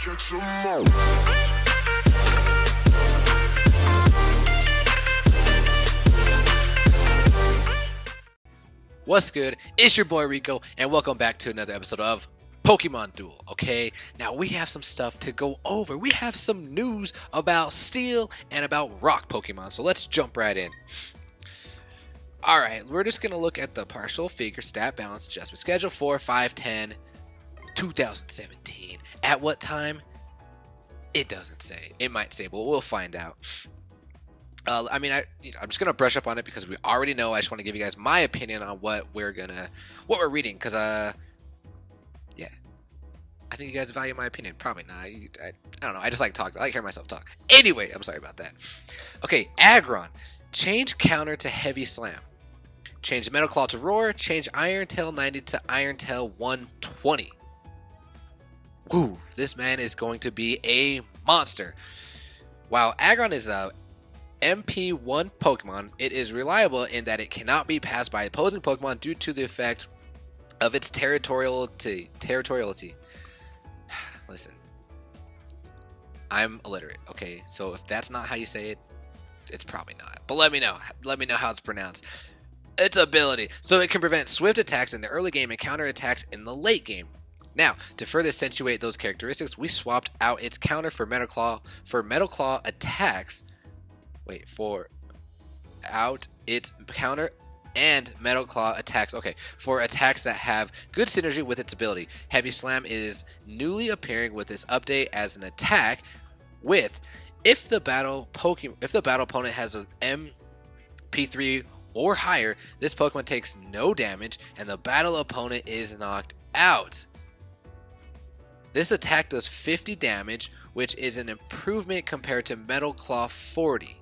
Catch 'em all. What's good? It's your boy Rico, and welcome back to another episode of Pokemon Duel. Okay, now we have some stuff to go over. We have some news about Steel and about Rock Pokemon, so let's jump right in. Alright, we're just going to look at the partial figure stat balance adjustment schedule for 5/10/2017. At what time? It doesn't say. It might say, but we'll find out. I'm just gonna brush up on it because we already know. I just want to give you guys my opinion on what we're reading, because yeah, I think you guys value my opinion. Probably not. I don't know. I just like talking. I like hearing myself talk. Anyway, I'm sorry about that. Okay, Aggron, change counter to Heavy Slam. Change Metal Claw to Roar. Change Iron Tail 90 to Iron Tail 120. Woo! This man is going to be a monster. While Aggron is a MP1 Pokemon, it is reliable in that it cannot be passed by opposing Pokemon due to the effect of its territoriality. Listen, I'm illiterate, okay? So if that's not how you say it, it's probably not. But let me know. Let me know how it's pronounced. Its ability. So it can prevent swift attacks in the early game and counter attacks in the late game. Now, to further accentuate those characteristics, we swapped out its counter for Metal Claw attacks. Its counter and Metal Claw attacks. Okay, for attacks that have good synergy with its ability. Heavy Slam is newly appearing with this update as an attack with if the battle opponent has an MP3 or higher, this Pokemon takes no damage and the battle opponent is knocked out. This attack does 50 damage, which is an improvement compared to Metal Claw 40.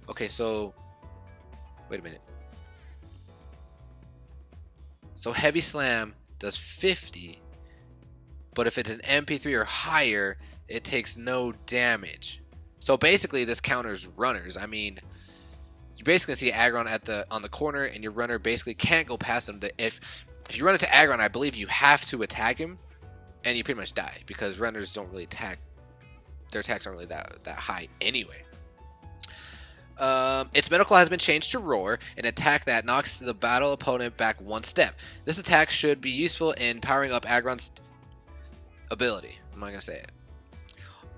Okay, so wait a minute. So Heavy Slam does 50, but if it's an MP3 or higher, it takes no damage. So basically, this counters runners. I mean, you basically see Aggron on the corner, and your runner basically can't go past him. If you run into Aggron, I believe you have to attack him, and you pretty much die because runners don't really attack. Their attacks aren't really that high anyway. Its Metal Claw has been changed to Roar, an attack that knocks the battle opponent back one step. This attack should be useful in powering up Aggron's ability. I'm not gonna say it.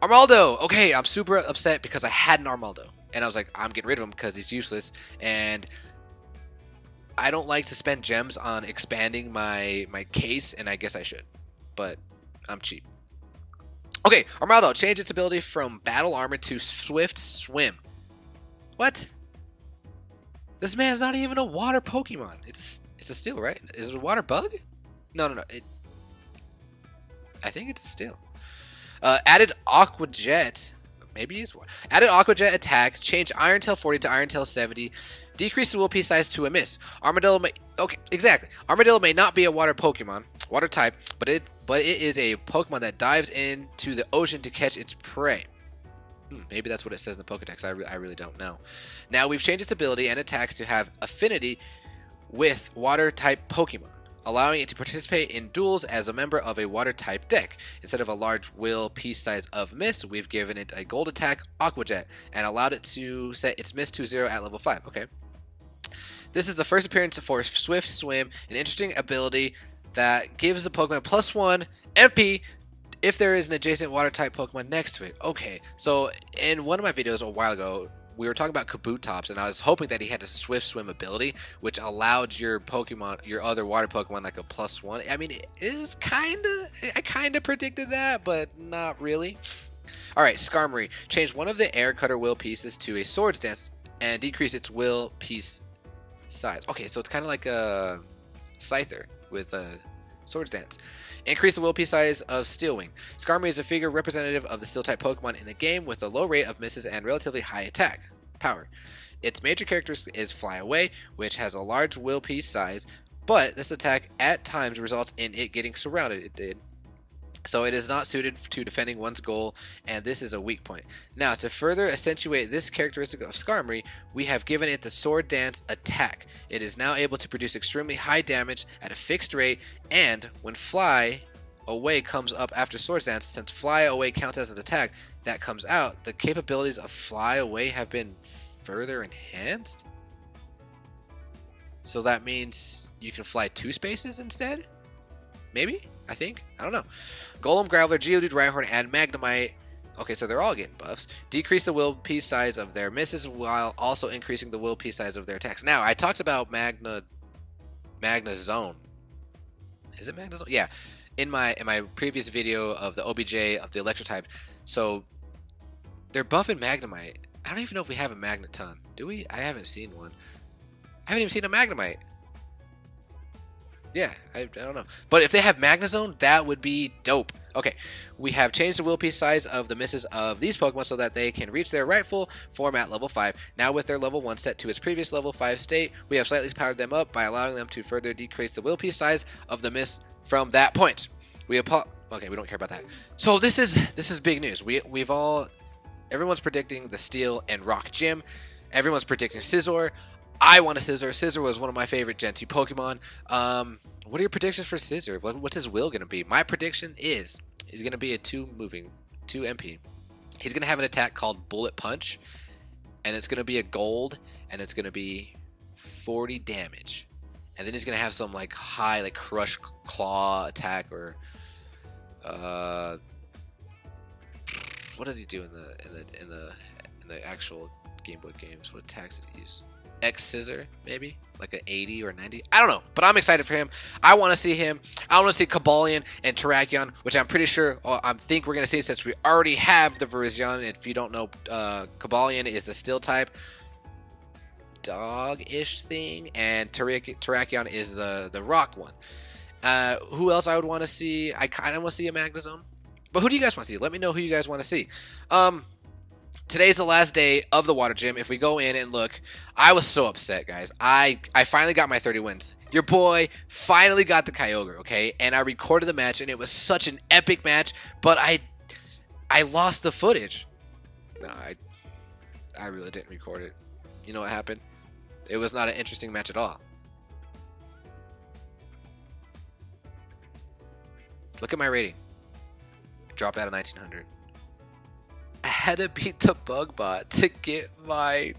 Armaldo! Okay, I'm super upset because I had an Armaldo, and I was like, I'm getting rid of him because he's useless, and I don't like to spend gems on expanding my case, and I guess I should, but I'm cheap. Okay, Armaldo, change its ability from Battle Armor to Swift Swim. What? This man's not even a water Pokemon. It's a Steel, right? Is it a water bug? No. I think it's a Steel. Added Aqua Jet. Maybe it's water. Added Aqua Jet attack. Change Iron Tail 40 to Iron Tail 70. Decrease the will piece size to a miss. Armadillo may... Okay, exactly. Armadillo may not be a water Pokemon, water type, but it is a Pokemon that dives into the ocean to catch its prey. Maybe that's what it says in the Pokedex. I really don't know. Now, we've changed its ability and attacks to have affinity with Water-type Pokemon, allowing it to participate in duels as a member of a Water-type deck. Instead of a large will piece size of Mist, we've given it a gold attack, Aqua Jet, and allowed it to set its Mist to 0 at level 5. Okay. This is the first appearance for Swift Swim, an interesting ability that gives the Pokemon +1 MP if there is an adjacent water-type Pokemon next to it. Okay, so in one of my videos a while ago, we were talking about Kabutops, and I was hoping that he had a Swift Swim ability, which allowed your other water Pokemon like a +1. I mean, I kinda predicted that, but not really. Alright, Skarmory. Change one of the Air Cutter will pieces to a Swords Dance and decrease its will piece size. Okay, so it's kind of like a Scyther with a Swords Dance. Increase the will piece size of Steel Wing. Skarmory is a figure representative of the Steel-type Pokemon in the game with a low rate of misses and relatively high attack power. Its major characteristic is Fly Away, which has a large will piece size, but this attack at times results in it getting surrounded. It did. So it is not suited to defending one's goal, and this is a weak point. Now, to further accentuate this characteristic of Skarmory, we have given it the Sword Dance attack. It is now able to produce extremely high damage at a fixed rate, and when fly away comes up after Swords Dance. Since fly away counts as an attack that comes out, the capabilities of fly away have been further enhanced. So that means you can fly 2 spaces instead? Maybe? I think? I don't know. Golem, Graveler, Geodude, Rhyhorn, and Magnemite. Okay, so they're all getting buffs. Decrease the will piece size of their misses while also increasing the will piece size of their attacks. Now, I talked about Magna Zone. Is it Magna Zone? Yeah. In my previous video of the OBJ of the Electro type. So they're buffing Magnemite. I don't even know if we have a Magneton. Do we? I haven't seen one. I haven't even seen a Magnemite. Yeah, I don't know. But if they have Magnezone, that would be dope. Okay, we have changed the will piece size of the misses of these Pokemon so that they can reach their rightful form at level 5. Now with their level 1 set to its previous level 5 state, we have slightly powered them up by allowing them to further decrease the will piece size of the miss from that point. Okay, we don't care about that. So this is big news. Everyone's predicting the Steel and Rock Gym. Everyone's predicting Scizor. I want a Scizor. Scizor was one of my favorite Gen 2 Pokemon. What are your predictions for Scizor? What's his will going to be? My prediction is he's going to be a 2 MP. He's going to have an attack called Bullet Punch, and it's going to be a gold, and it's going to be 40 damage. And then he's going to have some like high like Crush Claw attack or what does he do in the actual Game Boy games? What attacks did he use? X Scissor, maybe? Like an 80 or 90? I don't know, but I'm excited for him. I want to see him. I want to see Cobalion and Terrakion, which I'm pretty sure, I think we're going to see since we already have the Virizion. If you don't know, Cobalion is the Steel type dog-ish thing, and Terrakion is the rock one. Who else I would want to see? I kind of want to see a Magnezone. But who do you guys want to see? Let me know who you guys want to see. Today's the last day of the Water Gym. If we go in and look, I was so upset, guys. I finally got my 30 wins. Your boy finally got the Kyogre, okay? And I recorded the match, and it was such an epic match, but I lost the footage. No, I really didn't record it. You know what happened? It was not an interesting match at all. Look at my rating. Dropped out of 1900. I had to beat the bug bot to get my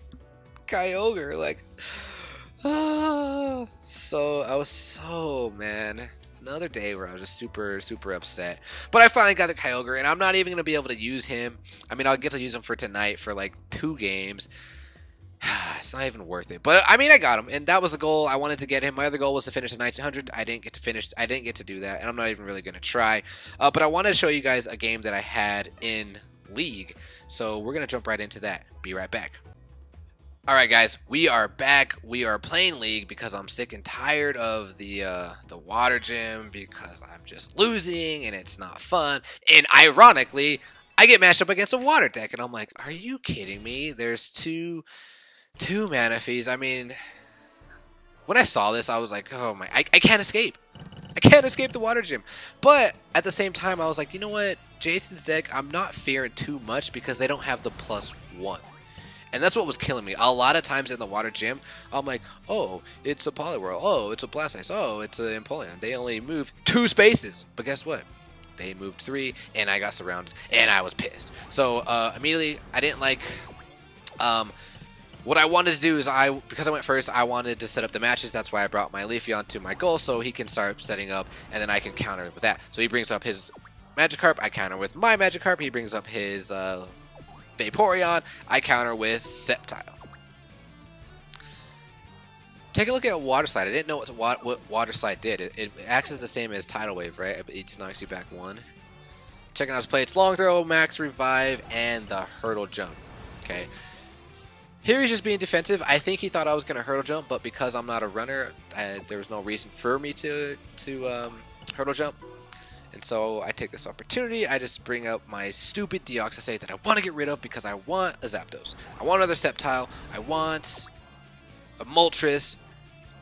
Kyogre. Like, so I was so, man. Another day where I was just super upset. But I finally got the Kyogre, and I'm not even going to be able to use him. I mean, I'll get to use him for tonight for like 2 games. It's not even worth it. But I mean, I got him, and that was the goal. I wanted to get him. My other goal was to finish at 1900. I didn't get to finish. I didn't get to do that, and I'm not even really going to try. But I wanted to show you guys a game that I had in League. So we're going to jump right into that. Be right back. Alright guys, we are back. We are playing League because I'm sick and tired of the Water Gym because I'm just losing and it's not fun. And ironically, I get matched up against a Water deck and I'm like, are you kidding me? There's two Manaphy's. I mean, when I saw this, I was like, oh my, I can't escape. I can't escape the Water Gym. But at the same time, I was like, you know what? Jason's deck, I'm not fearing too much because they don't have the +1. And that's what was killing me. A lot of times in the Water Gym, I'm like, oh, it's a Poliwhirl. Oh, it's a Blastoise. Oh, it's a Empoleon. They only move 2 spaces. But guess what? They moved 3, and I got surrounded, and I was pissed. So immediately, I didn't like... what I wanted to do is, because I went first, I wanted to set up the matches. That's why I brought my Leafeon to my goal, so he can start setting up, and then I can counter with that. So he brings up his Magikarp, I counter with my Magikarp. He brings up his Vaporeon, I counter with Sceptile. Take a look at Water Slide. I didn't know what Water Slide did. It acts as the same as Tidal Wave, right? It just knocks you back 1. Checking out his play. It's Long Throw, Max Revive, and the Hurdle Jump. Okay. Here he's just being defensive. I think he thought I was going to Hurdle Jump, but because I'm not a runner, there was no reason for me to Hurdle Jump. And so I take this opportunity. I just bring up my stupid Deoxysate that I want to get rid of because I want a Zapdos. I want another Sceptile. I want a Moltres.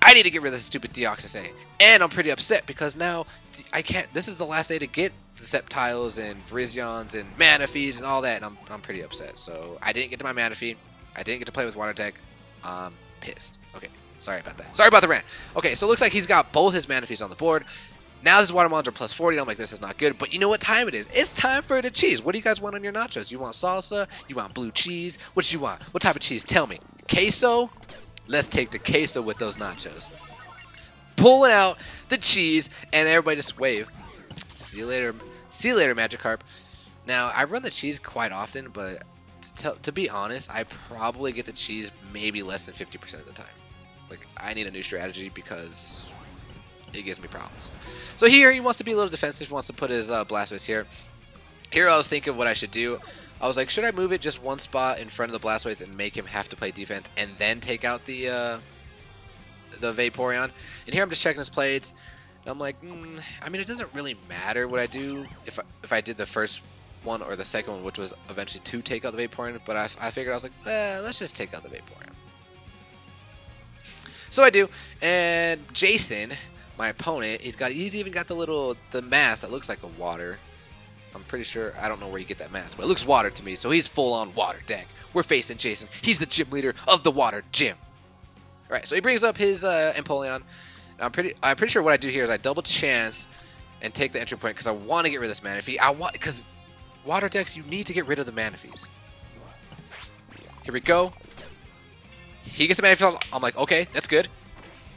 I need to get rid of this stupid Deoxysate. And I'm pretty upset because now I can't. This is the last day to get the Sceptiles and Virizions and Manaphy's and all that. And I'm pretty upset. So I didn't get to my Manaphy. I didn't get to play with Water Deck. I'm pissed. Okay. Sorry about that. Sorry about the rant. Okay, so it looks like he's got both his Manaphy's on the board. Now this watermelons are plus 40. I'm like, this is not good. But you know what time it is? It's time for the cheese. What do you guys want on your nachos? You want salsa? You want blue cheese? What do you want? What type of cheese? Tell me. Queso? Let's take the queso with those nachos. Pulling out the cheese, and everybody just wave. See you later. See you later, Magikarp. Now, I run the cheese quite often, but to be honest, I probably get the cheese maybe less than 50% of the time. Like, I need a new strategy because it gives me problems. So here, he wants to be a little defensive. He wants to put his Blastoise here. Here, I was thinking what I should do. I was like, should I move it just one spot in front of the Blastoise and make him have to play defense and then take out the Vaporeon? And here I'm just checking his plates. And I'm like, I mean, it doesn't really matter what I do if I did the first one or the second one, which was eventually to take out the Vaporeon. But I figured, I was like, let's just take out the Vaporeon. So I do, and Jason, my opponent, he's even got the mask that looks like a water. I'm pretty sure, I don't know where you get that mask, but it looks water to me, so he's full on water deck. We're facing Jason. He's the gym leader of the water gym. Alright, so he brings up his Empoleon. I'm pretty sure what I do here is I double chance and take the entry point because I want to get rid of this Manaphy. Because water decks, you need to get rid of the Manaphy's. Here we go. He gets the Manaphy. I'm like, okay, that's good.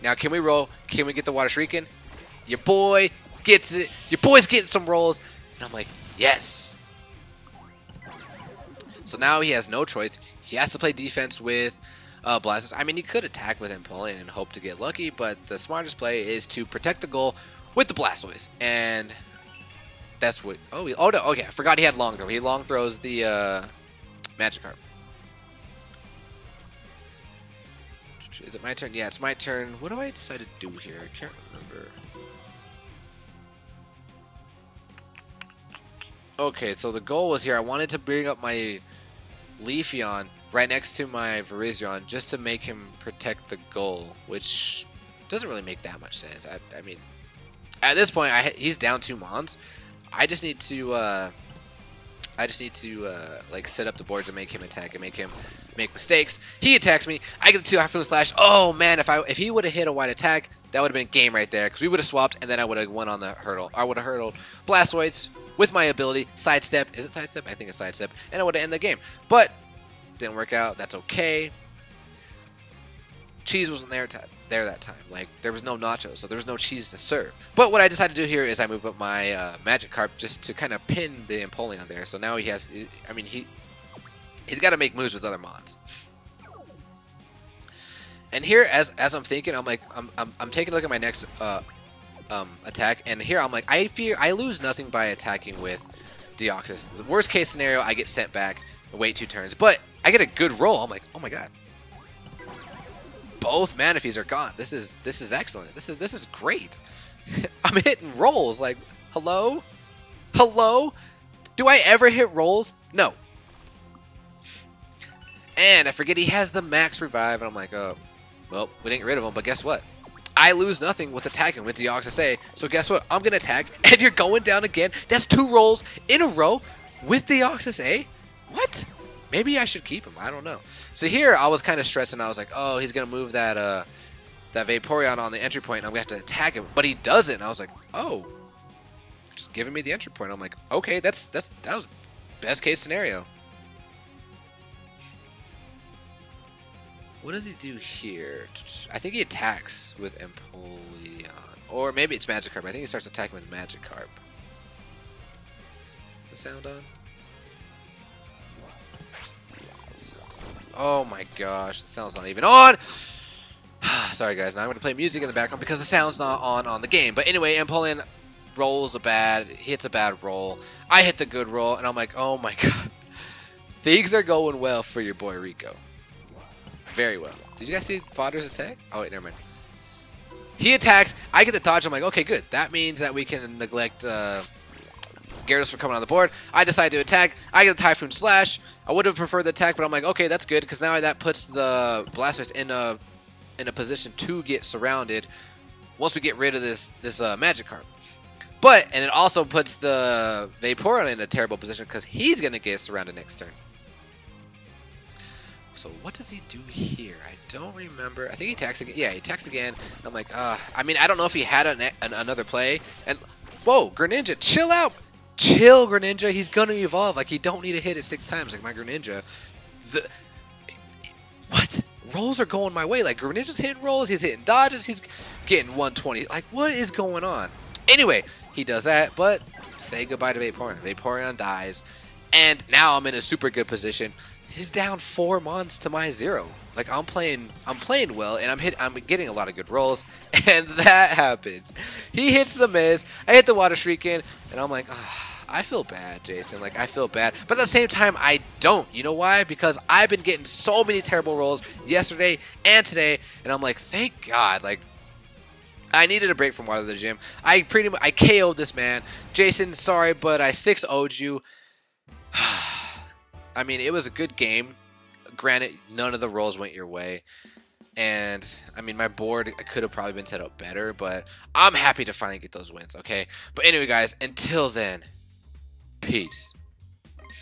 Now can we roll? Can we get the Water Shrieking? Your boy gets it. Your boy's getting some rolls. And I'm like, yes. So now he has no choice. He has to play defense with Blastoise. I mean, he could attack with Empoleon and hope to get lucky, but the smartest play is to protect the goal with the Blastoise. And that's what... Oh no, okay, I forgot he had long throw. He long throws the Magikarp. Is it my turn? Yeah, it's my turn. What do I decide to do here? I can't remember. Okay, so the goal was here. I wanted to bring up my Leafeon right next to my Virizion just to make him protect the goal, which doesn't really make that much sense. I mean, at this point, he's down 2 Mons. I just need to like set up the boards and make him attack and make him make mistakes. He attacks me. I get the 2 Half-Moon Slash. Oh man, if he would have hit a wide attack, that would have been game right there because we would have swapped and then I would have went on the hurdle. I would have hurdled Blastoise with my ability, sidestep. Is it sidestep? I think it's sidestep, and I would have ended the game. But didn't work out. That's okay. Cheese wasn't there that time. Like, there was no nachos, so there was no cheese to serve. But what I decided to do here is I move up my Magikarp just to kind of pin the Empoleon there. So now he has, I mean, he's got to make moves with other Mons. And here, as I'm thinking, I'm like, I'm taking a look at my next attack, and here I'm like, I fear I lose nothing by attacking with Deoxys. The worst case scenario, I get sent back, wait 2 turns, but I get a good roll. I'm like, oh my god. Both Manaphy's are gone. This is excellent. This is great. I'm hitting rolls. Like, hello? Hello? Do I ever hit rolls? No. And I forget he has the max revive, and I'm like, oh, well, we didn't get rid of him, but guess what? I lose nothing with attacking with Deoxys A, so guess what? I'm going to attack, and you're going down again. That's 2 rolls in a row with Deoxys A? What? Maybe I should keep him. I don't know. So here, I was kind of stressing. I was like, oh, he's going to move that that Vaporeon on the entry point, and I'm going to have to attack him. But he doesn't. And I was like, oh, just giving me the entry point. I'm like, okay, that was best case scenario. What does he do here? I think he attacks with Empoleon. Or maybe it's Magikarp. I think he starts attacking with Magikarp. The sound on? Oh my gosh, the sound's not even on! Sorry guys, now I'm going to play music in the background because the sound's not on the game. But anyway, Empoleon hits a bad roll. I hit the good roll, and I'm like, oh my god. Things are going well for your boy Rico. Very well. Did you guys see Fodder's attack? Oh wait, never mind. He attacks, I get the dodge, I'm like, okay, good. That means that we can neglect Gyarados for coming on the board. I decide to attack, I get the Typhoon Slash. I would have preferred the attack, but I'm like, okay, that's good, because now that puts the Blastoise in a position to get surrounded once we get rid of this Magikarp. And it also puts the Vaporeon in a terrible position because he's going to get surrounded next turn. So what does he do here? I don't remember. I think he attacks again. Yeah, he attacks again. I'm like, I mean, I don't know if he had another play. And whoa, Greninja, chill out. Chill, Greninja. He's gonna evolve. Like, you don't need to hit it 6 times like my Greninja. What? Rolls are going my way. Like, Greninja's hitting rolls. He's hitting dodges. He's getting 120. Like, what is going on? Anyway, he does that, but say goodbye to Vaporeon. Vaporeon dies. And now I'm in a super good position. He's down 4 mons to my 0. Like, I'm playing well, and I'm getting a lot of good rolls, and that happens. He hits the Miz, I hit the Water Shrieking, and I'm like, I feel bad, Jason. Like, I feel bad. But at the same time, I don't. You know why? Because I've been getting so many terrible rolls yesterday and today, and I'm like, thank God. Like, I needed a break from Water the Gym. I KO'd this man. Jason, sorry, but I 6-0'd you. I mean, it was a good game. Granted, none of the rolls went your way. And, I mean, my board could have probably been set up better, but I'm happy to finally get those wins, okay? But anyway, guys, until then, peace.